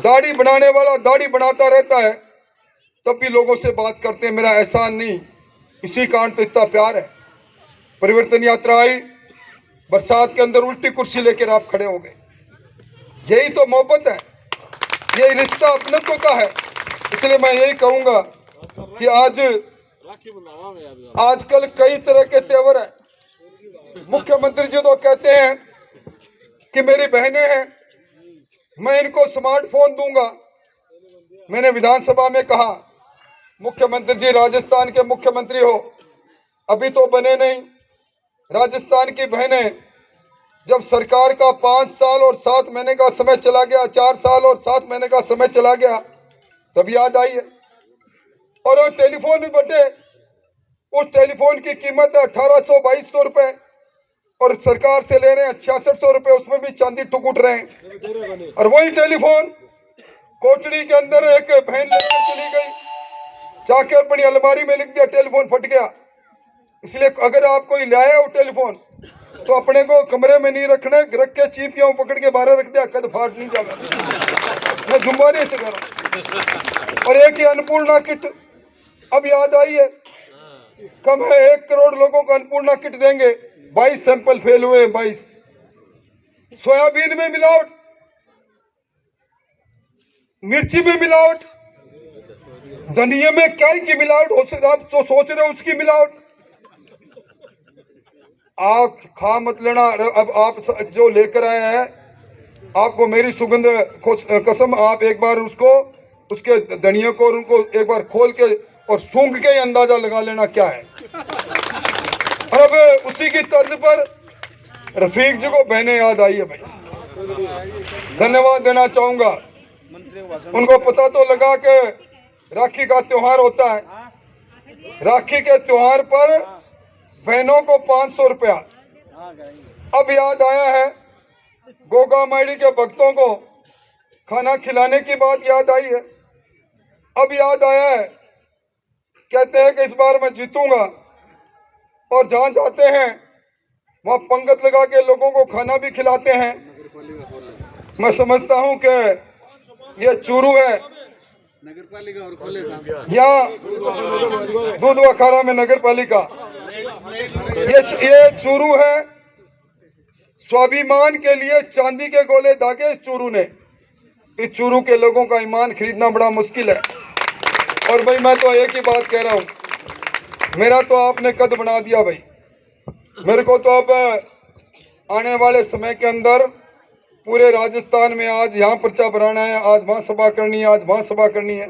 दाढ़ी बनाने वाला दाढ़ी बनाता रहता है, तब भी लोगों से बात करते हैं मेरा एहसान नहीं। इसी कारण तो इतना प्यार है। परिवर्तन यात्रा आई, बरसात के अंदर उल्टी कुर्सी लेकर आप खड़े हो गए। यही तो मोहब्बत है, यही रिश्ता अपनत्व का है। इसलिए मैं यही कहूंगा कि आजकल कई तरह के तेवर है। मुख्यमंत्री जी तो कहते हैं कि मेरी बहनें हैं, मैं इनको स्मार्टफोन दूंगा। मैंने विधानसभा में कहा, मुख्यमंत्री जी राजस्थान के मुख्यमंत्री हो, अभी तो बने नहीं। राजस्थान की बहनें, जब सरकार का 5 साल और 7 महीने का समय चला गया, 4 साल और 7 महीने का समय चला गया, तब याद आई है। और वो टेलीफोन भी बटे, उस टेलीफोन की कीमत है 1800-2200 रुपए और सरकार से ले रहे हैं 6600 रुपए, उसमें भी चांदी टुकुट रहे हैं। और वही टेलीफोन कोठड़ी के अंदर एक बहन लेकर चली गई, जाकर अपनी अलमारी में लिख दिया, टेलीफोन फट गया। इसलिए अगर आप कोई लाए हो टेलीफोन तो अपने को कमरे में नहीं रखने, रख के चीपियां पकड़ के बाहर रख दिया, कद फाट नहीं जाएगा। मैं जुम्बानी से करूं। और एक ही अन्नपूर्णा किट अब याद आई है, कम है 1 करोड़ लोगों को अन्नपूर्णा किट देंगे। 22 सैंपल फेल हुए, 22। सोयाबीन में मिलावट, मिर्ची में मिलावट, धनिया में क्या की मिलावट हो सकती, आप तो सोच रहे हो उसकी मिलावट। आप खा मत लेना। अब आप जो लेकर आए हैं, आपको मेरी सुगंध कसम, आप एक बार उसको, उसके धनिया को और उनको एक बार खोल के और सूंघ के ही अंदाजा लगा लेना क्या है। और अब उसी की तर्ज पर रफीक जी को बहनें याद आई है। भाई धन्यवाद देना चाहूंगा, उनको पता तो लगा कि राखी का त्योहार होता है। राखी के त्योहार पर बहनों को 500 रुपया। अब याद आया है, गोगा माड़ी के भक्तों को खाना खिलाने की बात याद आई है। अब याद आया है, कहते हैं कि इस बार मैं जीतूंगा, और जहां जाते हैं वहां पंगत लगा के लोगों को खाना भी खिलाते हैं। मैं समझता हूं कि ये चूरू है, यहाँ दूध वखारा में नगर पालिका, ये चूरू है। स्वाभिमान के लिए चांदी के गोले दागे इस चूरू ने। इस चूरू के लोगों का ईमान खरीदना बड़ा मुश्किल है। और भाई मैं तो एक ही बात कह रहा हूँ, मेरा तो आपने कद बना दिया भाई। मेरे को तो अब आने वाले समय के अंदर पूरे राजस्थान में आज यहाँ पर्चा भराना है, आज वहाँ सभा करनी है, आज वहाँ सभा करनी है।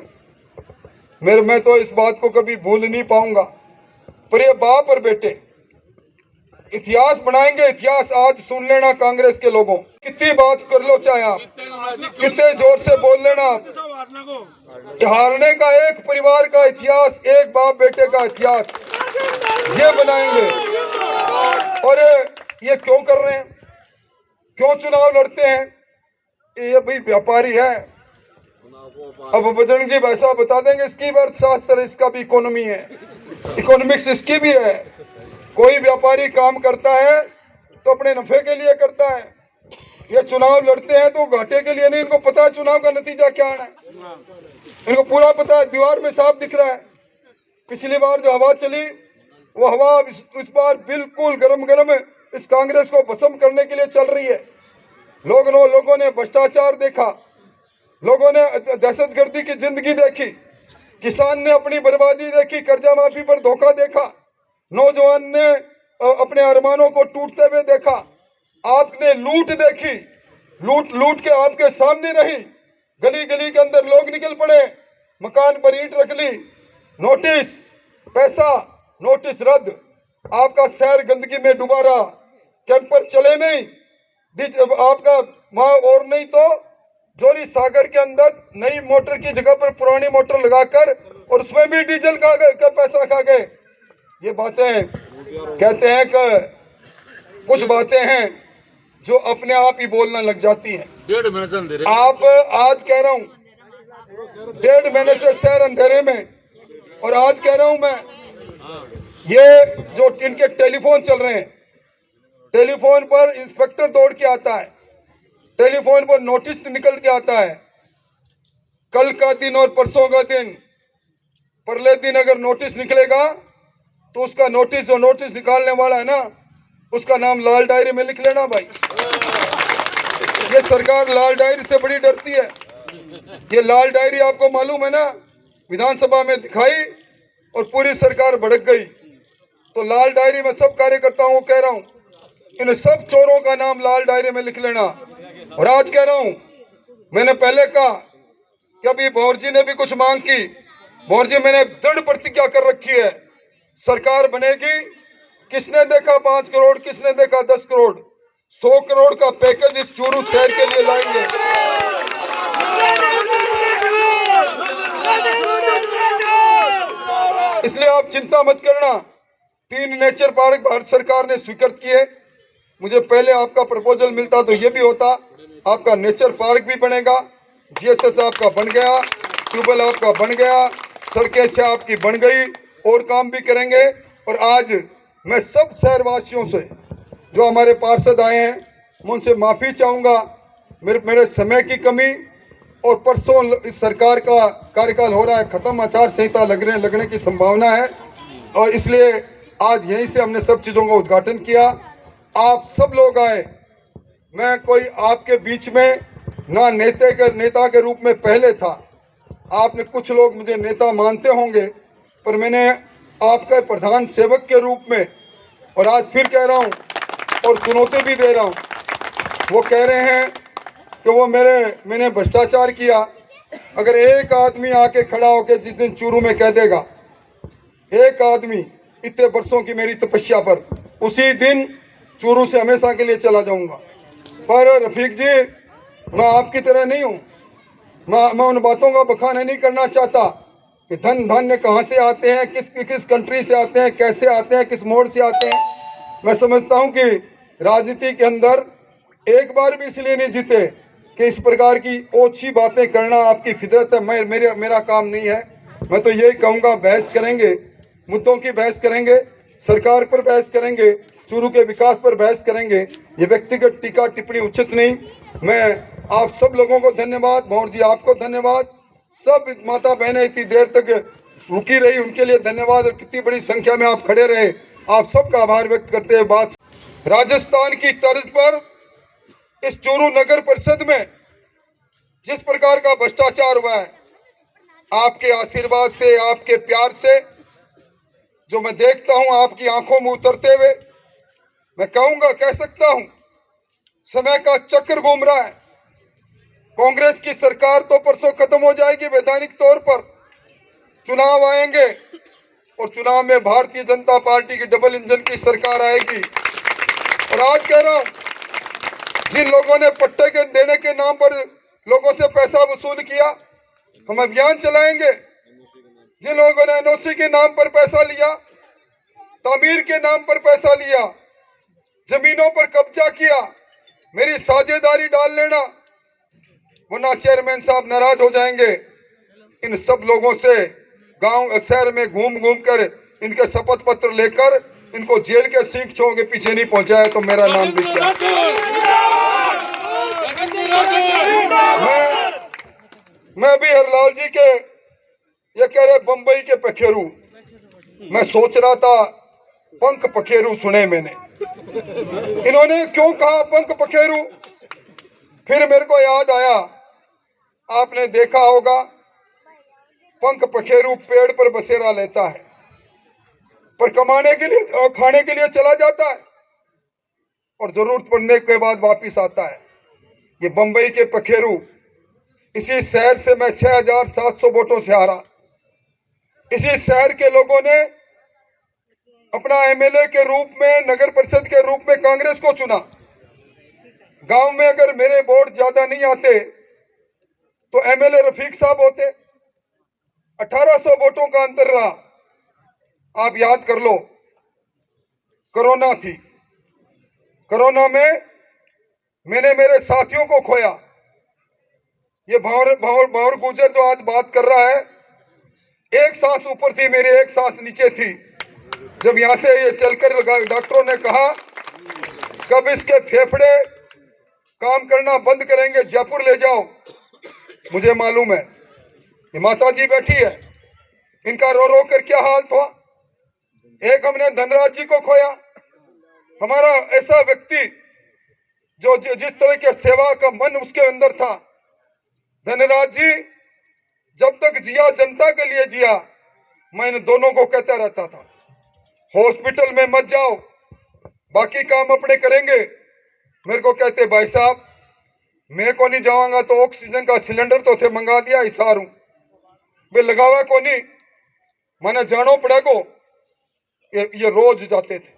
मैं तो इस बात को कभी भूल नहीं पाऊंगा। पर ये बाप और बेटे इतिहास बनाएंगे, इतिहास आज सुन लेना। कांग्रेस के लोगों, कितनी बात कर लो, चाहे आप कितने जोर से बोल लेना, हारने का एक परिवार का इतिहास, एक बाप बेटे का इतिहास ये बनाएंगे। और ये क्यों कर रहे हैं, क्यों चुनाव लड़ते हैं? ये भाई व्यापारी है। अब बजरंग जी वैसा बता देंगे, इसकी भी अर्थशास्त्र, इसका भी इकोनॉमी है, इकोनॉमिक्स इसकी भी है। कोई व्यापारी काम करता है तो अपने नफे के लिए करता है। ये चुनाव लड़ते हैं तो घाटे के लिए नहीं, इनको पता है चुनाव का नतीजा क्या आना है, इनको पूरा पता है, दीवार में साफ दिख रहा है। पिछली बार जो हवा चली वो हवा इस बार बिल्कुल गरम गरम इस कांग्रेस को भस्म करने के लिए चल रही है। लोगों ने भ्रष्टाचार देखा, लोगों ने दहशतगर्दी की जिंदगी देखी, किसान ने अपनी बर्बादी देखी, कर्जा माफी पर धोखा देखा, नौजवान ने अपने अरमानों को टूटते हुए देखा, आपने लूट देखी, लूट के आपके सामने रही। गली गली के अंदर लोग निकल पड़े, मकान पर ईंट रख ली, नोटिस पैसा, नोटिस रद्द, आपका शहर गंदगी में डूबा रहा, कैंपर चले नहीं, आपका वहां और नहीं तो जोरी सागर के अंदर नई मोटर की जगह पर पुरानी मोटर लगाकर और उसमें भी डीजल का पैसा खा गए। ये बातें कहते हैं कि कुछ बातें हैं जो अपने आप ही बोलना लग जाती हैं। 1.5 महीने से आप आज कह रहा हूँ 1.5 महीने से शहर अंधेरे में, और आज कह रहा हूँ मैं, ये जो इनके टेलीफोन चल रहे हैं, टेलीफोन पर इंस्पेक्टर दौड़ के आता है, टेलीफोन पर नोटिस निकल के आता है, कल का दिन और परसों का दिन, परले दिन अगर नोटिस निकलेगा तो उसका नोटिस, जो नोटिस निकालने वाला है ना, उसका नाम लाल डायरी में लिख लेना भाई। ये सरकार लाल डायरी से बड़ी डरती है। ये लाल डायरी आपको मालूम है ना, विधानसभा में दिखाई और पूरी सरकार भड़क गई। तो लाल डायरी में सब कार्यकर्ताओं को कह रहा हूं, इन सब चोरों का नाम लाल डायरी में लिख लेना। और आज कह रहा हूं, मैंने पहले कहा कि अभी भौर जी ने भी कुछ मांग की। भौर जी, मैंने दृढ़ प्रतिज्ञा कर रखी है, सरकार बनेगी। किसने देखा 5 करोड़, किसने देखा 10 करोड़, 100 करोड़ का पैकेज इस चूरू शहर के लिए लाएंगे। इसलिए आप चिंता मत करना। 3 नेचर पार्क भारत सरकार ने स्वीकृत किए। मुझे पहले आपका प्रपोजल मिलता तो ये भी होता। आपका नेचर पार्क भी बनेगा, जीएसएस आपका बन गया, ट्यूबवेल आपका बन गया, सड़कें 6 आपकी बन गई, और काम भी करेंगे। और आज मैं सब शहरवासियों से, जो हमारे पार्षद आए हैं, मैं उनसे माफ़ी चाहूँगा। मेरे समय की कमी, और परसों इस सरकार का कार्यकाल हो रहा है ख़त्म, आचार संहिता लगने की संभावना है, और इसलिए आज यहीं से हमने सब चीज़ों का उद्घाटन किया। आप सब लोग आए। मैं कोई आपके बीच में ना नेता के रूप में पहले था। आपने कुछ लोग मुझे नेता मानते होंगे, पर मैंने आपका प्रधान सेवक के रूप में, और आज फिर कह रहा हूँ और चुनौती भी दे रहा हूँ। वो कह रहे हैं कि वो मैंने भ्रष्टाचार किया। अगर एक आदमी आके खड़ा होकर जिस दिन चूरू में कह देगा, एक आदमी इतने वर्षों की मेरी तपस्या पर, उसी दिन चूरू से हमेशा के लिए चला जाऊंगा। पर रफीक जी, मैं आपकी तरह नहीं हूँ। मैं उन बातों का बखान नहीं करना चाहता कि धन धान्य कहाँ से आते हैं, किस कंट्री से आते हैं, कैसे आते हैं, किस मोड़ से आते हैं। मैं समझता हूँ कि राजनीति के अंदर एक बार भी इसलिए नहीं जीते कि इस प्रकार की ओछी बातें करना आपकी फितरत है। मेरा काम नहीं है। मैं तो यही कहूँगा, बहस करेंगे, मुद्दों की बहस करेंगे, सरकार पर बहस करेंगे, चूरू के विकास पर बहस करेंगे। ये व्यक्तिगत टीका टिप्पणी उचित नहीं। मैं आप सब लोगों को धन्यवाद, भौर जी आपको धन्यवाद, सब माता बहनें इतनी देर तक रुकी रही उनके लिए धन्यवाद, और कितनी बड़ी संख्या में आप खड़े रहे, आप सबका आभार व्यक्त करते हुए बात। राजस्थान की तर्ज पर इस चूरू नगर परिषद में जिस प्रकार का भ्रष्टाचार हुआ है, आपके आशीर्वाद से, आपके प्यार से, जो मैं देखता हूं आपकी आंखों में उतरते हुए, मैं कहूंगा, कह सकता हूं, समय का चक्र घूम रहा है। कांग्रेस की सरकार तो परसों खत्म हो जाएगी वैधानिक तौर पर, चुनाव आएंगे, और चुनाव में भारतीय जनता पार्टी की डबल इंजन की सरकार आएगी। और आज कह रहा हूं, जिन लोगों ने पट्टे के देने के नाम पर लोगों से पैसा वसूल किया, हम अभियान चलाएंगे। जिन लोगों ने एनओसी के नाम पर पैसा लिया, तामीर के नाम पर पैसा लिया, जमीनों पर कब्जा किया, मेरी साझेदारी डाल लेना, वरना चेयरमैन साहब नाराज हो जाएंगे। इन सब लोगों से गांव शहर में घूम घूम कर इनके शपथ पत्र लेकर इनको जेल के सीख छोड़ के पीछे नहीं पहुंचाया तो मेरा नाम भी क्या। मैं भी हरलाल जी के ये कह रहे बंबई के पखेरू, मैं सोच रहा था पंख पखेरू सुने मैंने, इन्होंने क्यों कहा पंख पखेरू। फिर मेरे को याद आया, आपने देखा होगा पंख पखेरू पेड़ पर बसेरा लेता है, पर कमाने के लिए और खाने के लिए चला जाता है, और जरूरत पड़ने के बाद वापिस आता है। ये बंबई के पखेरू, इसी शहर से मैं 6700 वोटों से हारा। इसी शहर के लोगों ने अपना एमएलए के रूप में, नगर परिषद के रूप में कांग्रेस को चुना। गांव में अगर मेरे वोट ज्यादा नहीं आते तो एमएलए रफीक साहब होते। 1800 वोटों का अंतर रहा। आप याद कर लो, कोरोना थी, कोरोना में मैंने मेरे साथियों को खोया। ये भावर गुजर जो आज बात कर रहा है, एक सांस ऊपर थी मेरी, एक सांस नीचे थी। जब यहां से ये चलकर डॉक्टरों ने कहा कब इसके फेफड़े काम करना बंद करेंगे, जयपुर ले जाओ, मुझे मालूम है ये माता जी बैठी है, इनका रो रो कर क्या हाल था। एक हमने धनराज जी को खोया, हमारा ऐसा व्यक्ति जो जिस तरह के सेवा का मन उसके अंदर था। धनराज जी जब तक जिया जनता के लिए जिया, मैं इन दोनों को कहता रहता था हॉस्पिटल में मत जाओ, बाकी काम अपने करेंगे। मेरे को कहते भाई साहब मैं को नहीं जाऊंगा तो ऑक्सीजन का सिलेंडर तो थे मंगा दिया हिसार हूं वे लगावा को नहीं, मैंने जानो पड़ेगो। ये रोज जाते थे।